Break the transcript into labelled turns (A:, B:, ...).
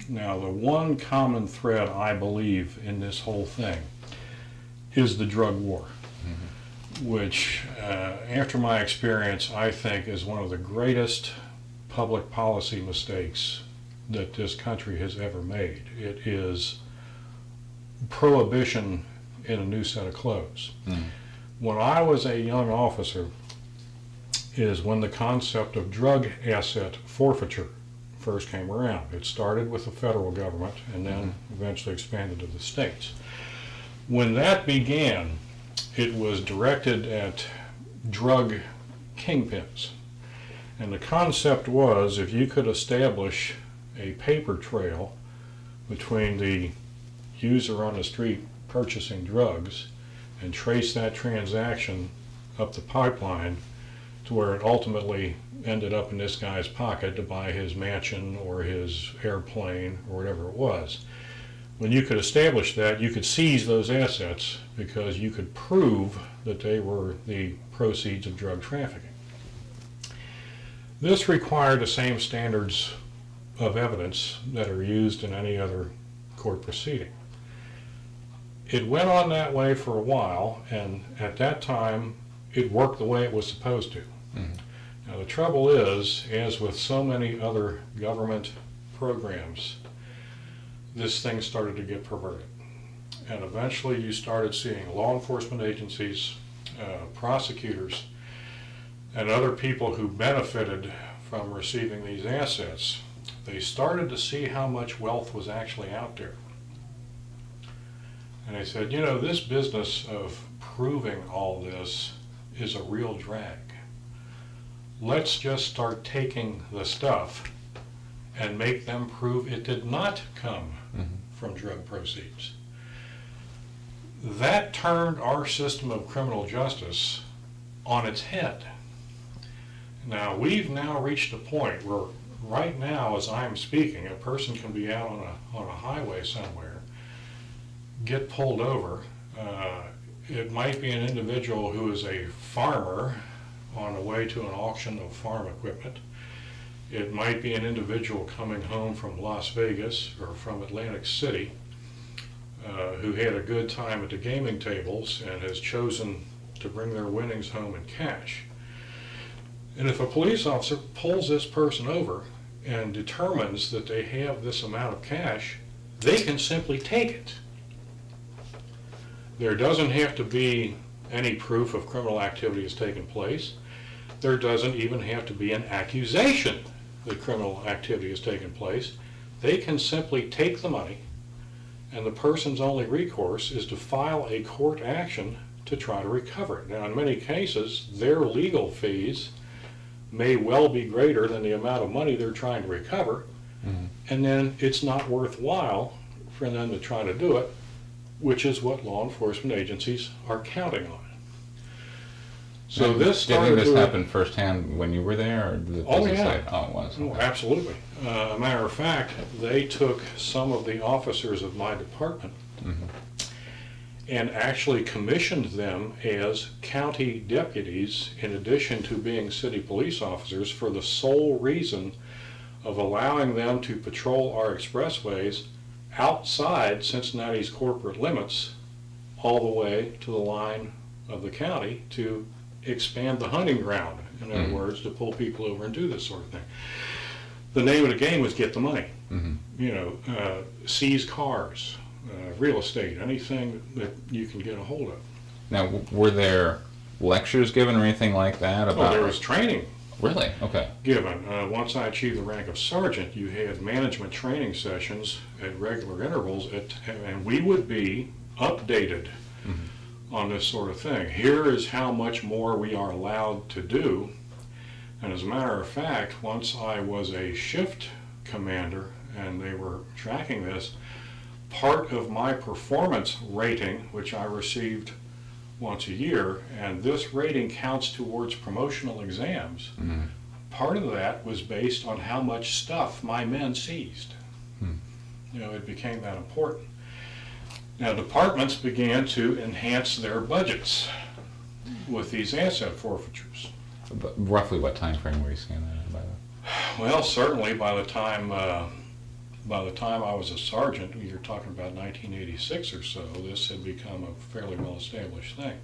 A: Now, the one common thread I believe in this whole thing is the drug war, which, after my experience, I think is one of the greatest public policy mistakes that this country has ever made. It is prohibition in a new set of clothes. When I was a young officer is when the concept of drug asset forfeiture first came around. It started with the federal government and then eventually expanded to the states. When that began, it was directed at drug kingpins. And the concept was, if you could establish a paper trail between the user on the street purchasing drugs and trace that transaction up the pipeline to where it ultimately ended up in this guy's pocket to buy his mansion or his airplane or whatever it was. When you could establish that, you could seize those assets because you could prove that they were the proceeds of drug trafficking. This required the same standards of evidence that are used in any other court proceeding. It went on that way for a while, and at that time it worked the way it was supposed to. Now the trouble is, as with so many other government programs, this thing started to get perverted. And eventually you started seeing law enforcement agencies, prosecutors, and other people who benefited from receiving these assets. They started to see how much wealth was actually out there. And they said, you know, this business of proving all this is a real drag. Let's just start taking the stuff and make them prove it did not come from drug proceeds. That turned our system of criminal justice on its head. Now, we've now reached a point where right now, as I'm speaking, a person can be out on a highway somewhere, get pulled over. It might be an individual who is a farmer on the way to an auction of farm equipment. It might be an individual coming home from Las Vegas or from Atlantic City who had a good time at the gaming tables and has chosen to bring their winnings home in cash. And if a police officer pulls this person over and determines that they have this amount of cash, they can simply take it. There doesn't have to be any proof of criminal activity has taken place. There doesn't even have to be an accusation that criminal activity has taken place. They can simply take the money, and the person's only recourse is to file a court action to try to recover it. Now, in many cases, their legal fees may well be greater than the amount of money they're trying to recover, and then it's not worthwhile for them to try to do it, which is what law enforcement agencies are counting on. So this started.
B: Did this happen firsthand when you were there? Or
A: oh yeah.
B: Oh, it was. Okay.
A: Oh, absolutely. A matter of fact, they took some of the officers of my department and actually commissioned them as county deputies in addition to being city police officers for the sole reason of allowing them to patrol our expressways outside Cincinnati's corporate limits all the way to the line of the county to expand the hunting ground, in other words, to pull people over and do this sort of thing. The name of the game was get the money. You know, seize cars, real estate, anything that you can get a hold of.
B: Now, were there lectures given or anything like that about?
A: Oh, there was training.
B: Really? Okay.
A: Given. Once I achieved the rank of sergeant, you had management training sessions at regular intervals, and we would be updated on this sort of thing. Here is how much more we are allowed to do. And as a matter of fact, once I was a shift commander and they were tracking this, part of my performance rating, which I received once a year, and this rating counts towards promotional exams, part of that was based on how much stuff my men seized. You know, it became that important. Now, departments began to enhance their budgets with these asset forfeitures.
B: But roughly what time frame were you seeing that by the way?
A: Well, certainly by the time by the time I was a sergeant, you're talking about 1986 or so, this had become a fairly well-established thing.